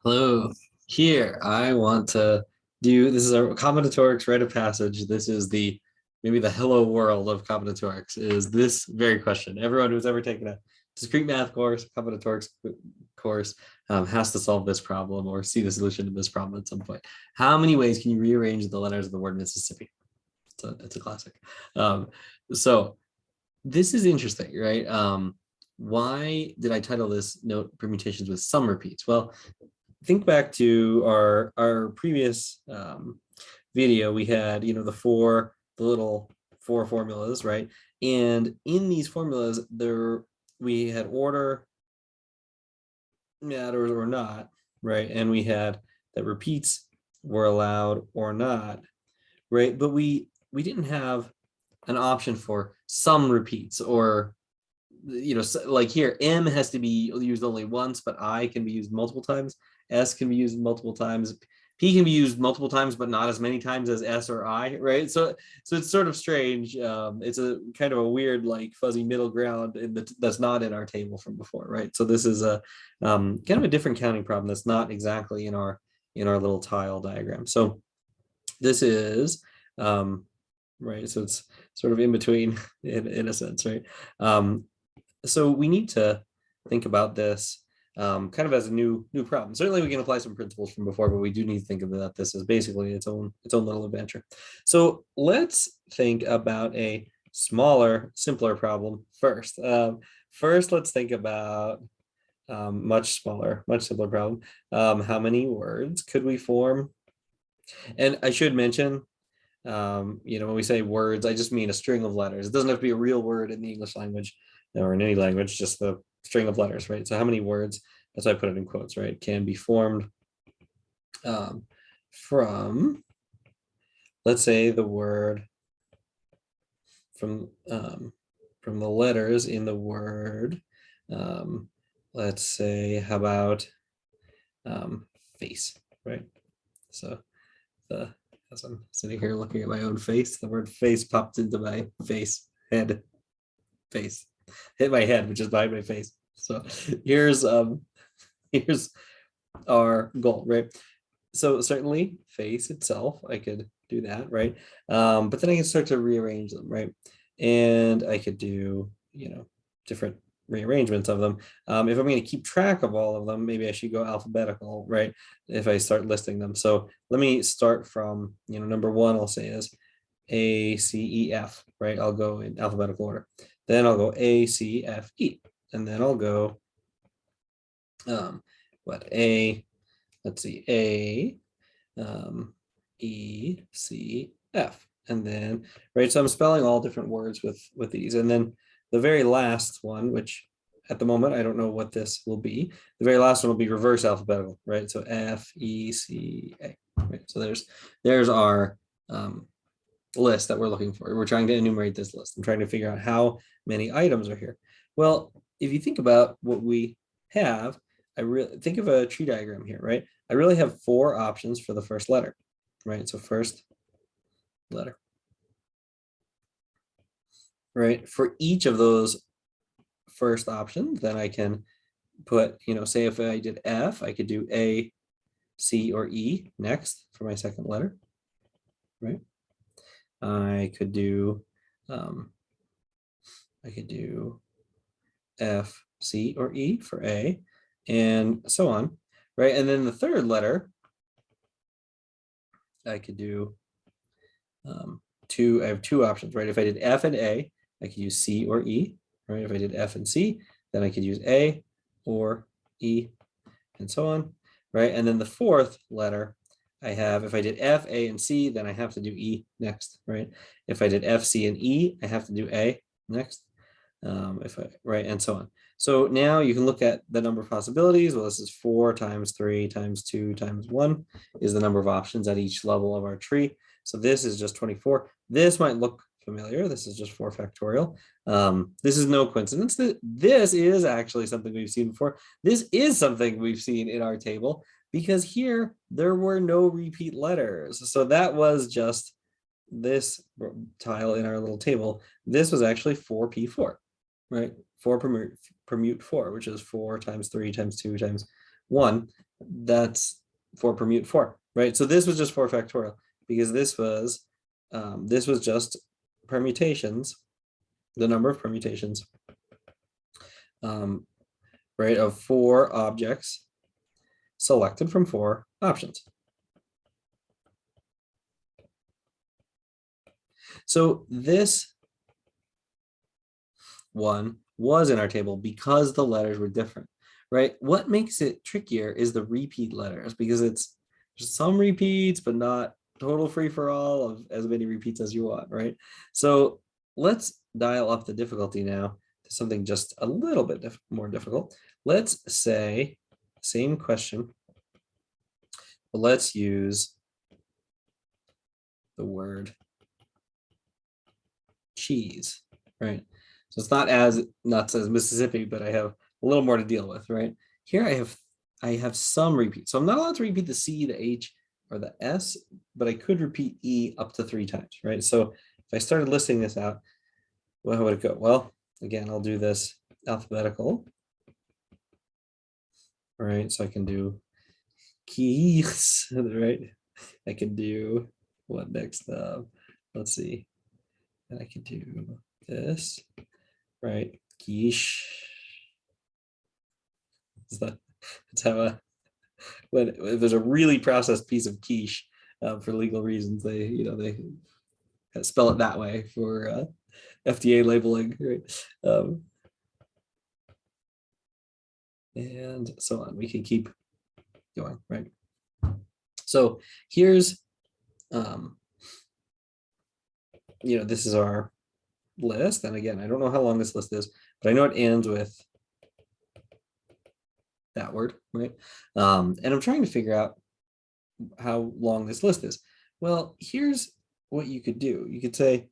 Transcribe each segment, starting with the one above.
Hello. Here, I want to do this is a combinatorics rite of passage. This is the maybe the hello world of combinatorics is this very question. Everyone who's ever taken a discrete math course, combinatorics course, has to solve this problem or see the solution to this problem at some point. How many ways can you rearrange the letters of the word Mississippi? It's a classic. So this is interesting, right? Why did I title this note permutations with some repeats? Well, think back to our previous video. We had the little four formulas, right? And in these formulas we had order, matters or not, right? And we had that repeats were allowed or not, right? But we didn't have an option for some repeats, or like here, M has to be used only once, but I can be used multiple times. S can be used multiple times. P can be used multiple times, but not as many times as S or I, right? So it's sort of strange. It's a kind of a weird, like fuzzy middle ground that's not in our table from before, right? So this is a kind of a different counting problem that's not exactly in our little tile diagram. So this is right. So it's sort of in between in a sense, right? So we need to think about this kind of as a new problem. Certainly we can apply some principles from before, but we do need to think about this as basically its own little adventure. So let's think about a smaller, simpler problem first. First, let's think about much smaller, much simpler problem. How many words could we form? And I should mention, when we say words, I just mean a string of letters. It doesn't have to be a real word in the English language or in any language, just the string of letters, right? So how many words, that's why I put it in quotes, right, can be formed from, let's say, the word, from the letters in the word, let's say, how about face, right? So as I'm sitting here looking at my own face, the word face popped into my face, head, face, hit my head, which is behind my face. So here's our goal, right? So certainly face itself, I could do that, right? But then I can start to rearrange them, right? And I could do, different rearrangements of them. If I'm going to keep track of all of them, maybe I should go alphabetical, right? If I start listing them. So let me start from, number one, I'll say is A, C, E, F, right? I'll go in alphabetical order. Then I'll go A, C, F, E. And then I'll go, let's see, A, E, C, F. And then, right, so I'm spelling all different words with these. And then the very last one, which at the moment, I don't know what this will be. The very last one will be reverse alphabetical, right? So F, E, C, A, right? So there's our list that we're looking for. We're trying to enumerate this list. I'm trying to figure out how many items are here. Well, if you think about what we have, I really think of a tree diagram here, right? I really have 4 options for the first letter, right? So first letter, right? For each of those first options, then I can put, say if I did F, I could do A, C, or E next for my second letter, right? I could do F, C, or E for A, and so on, right? And then the third letter, I could do I have 2 options, right? If I did F and A, I could use C or E, right? If I did F and C, then I could use A or E, and so on, right? And then the fourth letter, I have, if I did F, A, and C, then I have to do E next, right? If I did F, C, and E, I have to do A next, right, and so on. So now you can look at the number of possibilities. Well, this is 4 times 3 times 2 times 1 is the number of options at each level of our tree. So this is just 24. This might look familiar. This is just 4 factorial. This is no coincidence. This is actually something we've seen before. This is something we've seen in our table because here there were no repeat letters. So that was just this tile in our little table. This was actually 4p4, right? 4 permute 4, which is 4 times 3 times 2 times 1. that's 4 permute 4, right? So this was just 4 factorial because this was just permutations, the number of permutations, right, of 4 objects selected from 4 options. So this one was in our table because the letters were different, right? What makes it trickier is the repeat letters, because there's some repeats, but not total free for all of as many repeats as you want, right? So let's dial up the difficulty now to something just a little bit more difficult. Let's say, same question, but let's use the word cheese, right? So it's not as nuts as Mississippi, but I have a little more to deal with, right? Here I have some repeats. So I'm not allowed to repeat the C, the H, or the S, but I could repeat E up to 3 times, right? So if I started listing this out, well, how would it go? Well, again, I'll do this alphabetical. All right, so I can do keys, right? I can do what next? Let's see. And I can do this, right? Quiche. That's how when if there's a really processed piece of quiche for legal reasons, they spell it that way for FDA labeling, right? And so on. We can keep going, right? So here's this is our list, and again, I don't know how long this list is, but I know it ends with that word, right? And I'm trying to figure out how long this list is. Well, here's what you could do. You could say,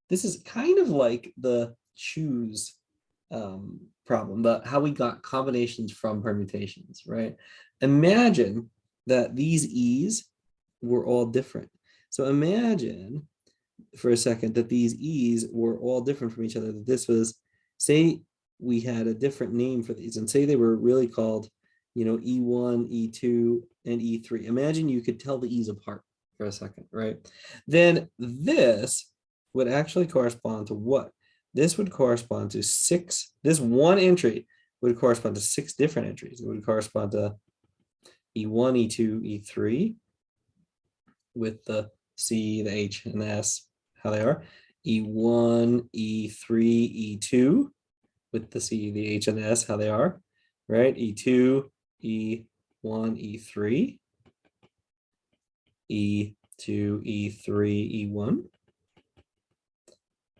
this is kind of like the choose problem, but how we got combinations from permutations, right? Imagine that these E's were all different. So imagine for a second that these E's were all different from each other, that this was, say we had a different name for these, and say they were really called, E1, E2, and E3. Imagine you could tell the E's apart for a second, right? Then this would actually correspond to what? This would correspond to 6, this one entry would correspond to 6 different entries. It would correspond to E1, E2, E3 with the C, the H, and the S, how they are. E1, E3, E2 with the C, the H, and the S, how they are, right? E2, E1, E3, E2, E3, E1,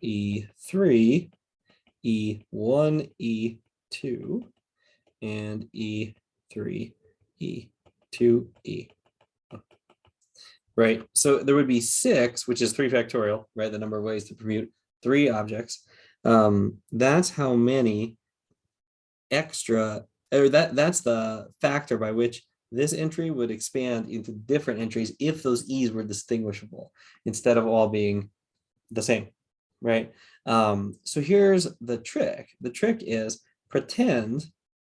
E3, E1, E2, and E3, E2, E. Right, so there would be 6, which is 3 factorial, right? The number of ways to permute 3 objects. That's how many extra, or that's the factor by which this entry would expand into different entries if those E's were distinguishable instead of all being the same, right? So here's the trick. The trick is pretend,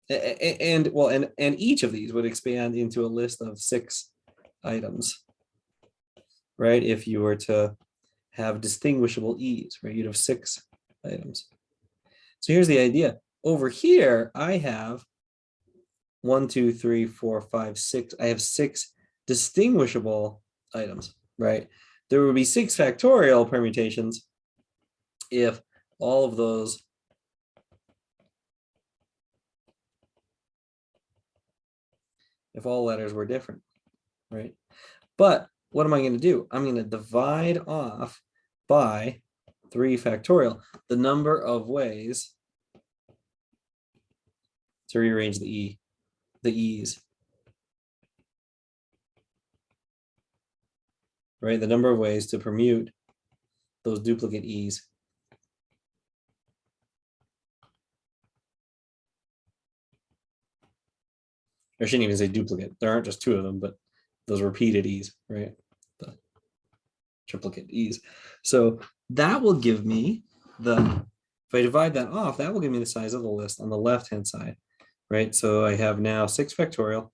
and each of these would expand into a list of 6 items, right? If you were to have distinguishable E's, right? You'd have 6 items. So here's the idea. Over here, I have 1, 2, 3, 4, 5, 6. I have 6 distinguishable items, right? There would be 6 factorial permutations if all of those if all letters were different, right? But what am I going to do? I'm going to divide off by 3 factorial, the number of ways to rearrange the E's, right? The number of ways to permute those duplicate E's. I shouldn't even say duplicate. There aren't just 2 of them, but those repeated E's, right? The triplicate E's. So that will give me if I divide that off, that will give me the size of the list on the left-hand side, right? So I have now 6 factorial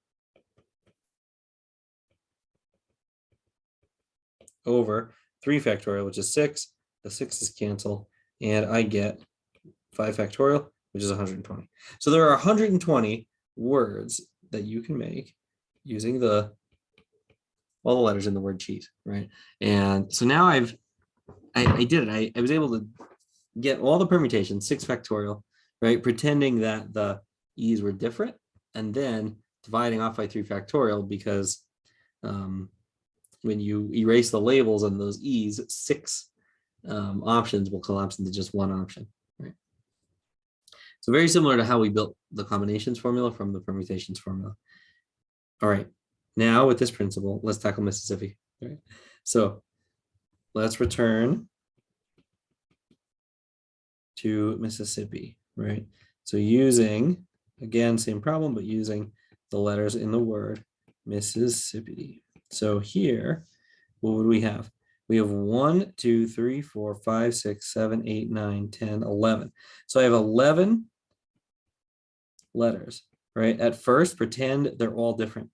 over 3 factorial, which is 6. The 6's cancel, and I get 5 factorial, which is 120. So there are 120 words that you can make using all the letters in the word cheese, right? And so now I did it. I was able to get all the permutations, 6 factorial, right? Pretending that the e's were different, and then dividing off by 3 factorial, because when you erase the labels on those e's, 6 options will collapse into just one option, right? So very similar to how we built the combinations formula from the permutations formula. All right, now with this principle, let's tackle Mississippi, right? So let's return to Mississippi, right? So using, again, same problem, but using the letters in the word Mississippi. So here, what would we have? We have 1, 2, 3, 4, 5, 6, 7, 8, 9, 10, 11. So I have 11 letters, right? At first, pretend they're all different,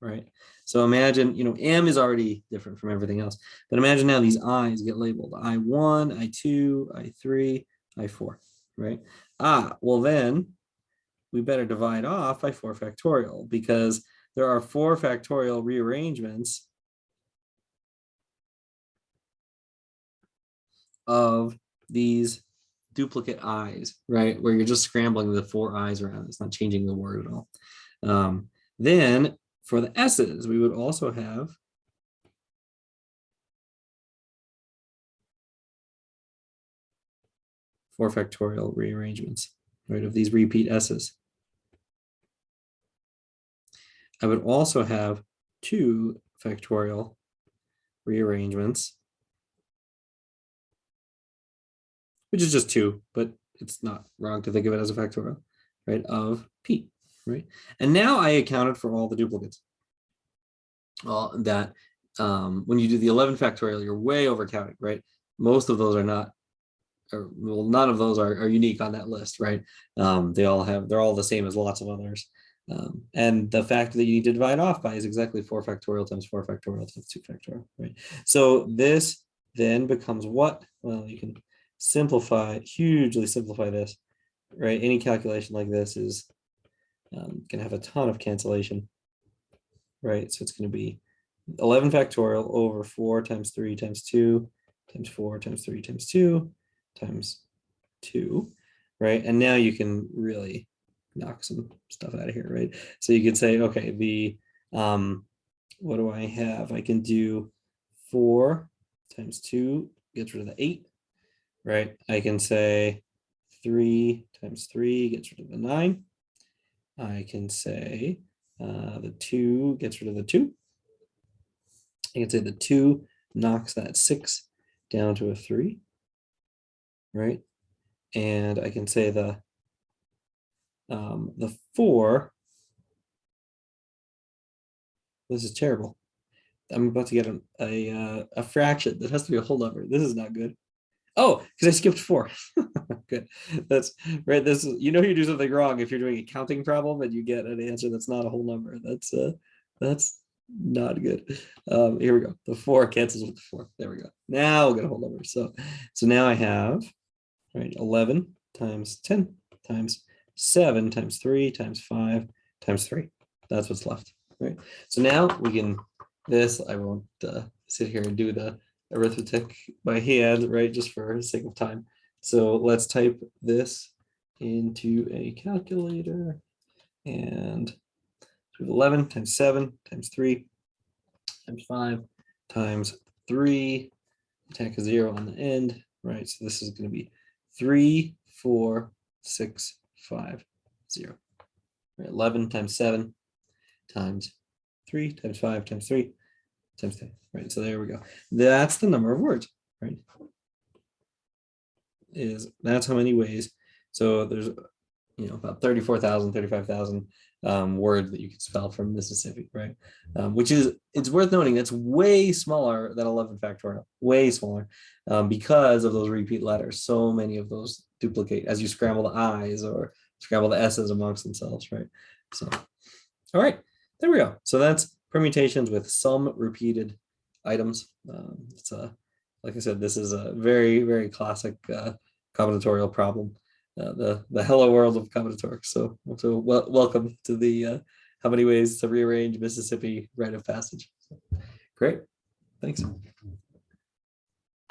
right? So imagine, M is already different from everything else, but imagine now these I's get labeled I1, I2, I3, I4, right? Well then we better divide off by 4 factorial, because there are 4 factorial rearrangements of these duplicate I's, right? Where you're just scrambling the 4 I's around. It's not changing the word at all. Then for the S's, we would also have 4 factorial rearrangements, right, of these repeat S's. I would also have 2 factorial rearrangements, which is just 2, but it's not wrong to think of it as a factorial, right, of P, right? And now I accounted for all the duplicates. Well, that when you do the 11 factorial, you're way over counting, right? Most of those are not, or well, none of those are unique on that list, right? They're all the same as lots of others. And the fact that you need to divide off by is exactly 4 factorial times 4 factorial times 2 factorial, right? So this then becomes what? Well, you can hugely simplify this, right? Any calculation like this is going to have a ton of cancellation, right? So it's going to be 11 factorial over 4 times 3 times 2 times 4 times 3 times 2 times 2, right? And now you can really knock some stuff out of here, right? So you could say, okay, what do I have? I can do 4 times 2 gets rid of the 8, right? I can say 3 times 3 gets rid of the 9. I can say the 2 gets rid of the 2. I can say the 2 knocks that 6 down to a 3, right? And I can say the 4, this is terrible. I'm about to get a fraction that has to be a whole number. This is not good. Oh, because I skipped 4. Good. That's right. This is, you do something wrong if you're doing a counting problem and you get an answer that's not a whole number. That's not good. Here we go. The 4 cancels with the 4. There we go. Now we'll get a whole number. So now I have, right, 11 times 10 times 7 times 3 times 5 times 3. That's what's left, right? So now we can, I won't sit here and do the arithmetic by hand, right, just for sake of time. So let's type this into a calculator, and 11 times 7 times 3 times 5 times 3, tack a 0 on the end, right? So this is going to be 3, 4, 6, 5, 0. Right, 11 times 7 times 3 times 5 times 3 times 10, right? So there we go. That's the number of words, right? That's how many ways. So there's, about 34,000, 35,000 words that you can spell from Mississippi, right? It's worth noting that's way smaller than 11 factorial, way smaller, because of those repeat letters. So many of those duplicate as you scramble the I's or scramble the S's amongst themselves, right? So, all right, there we go. So that's permutations with some repeated items. It's like I said, this is a very, very classic combinatorial problem. The hello world of combinatorics. So welcome to the how many ways to rearrange Mississippi rite of passage. Great, thanks.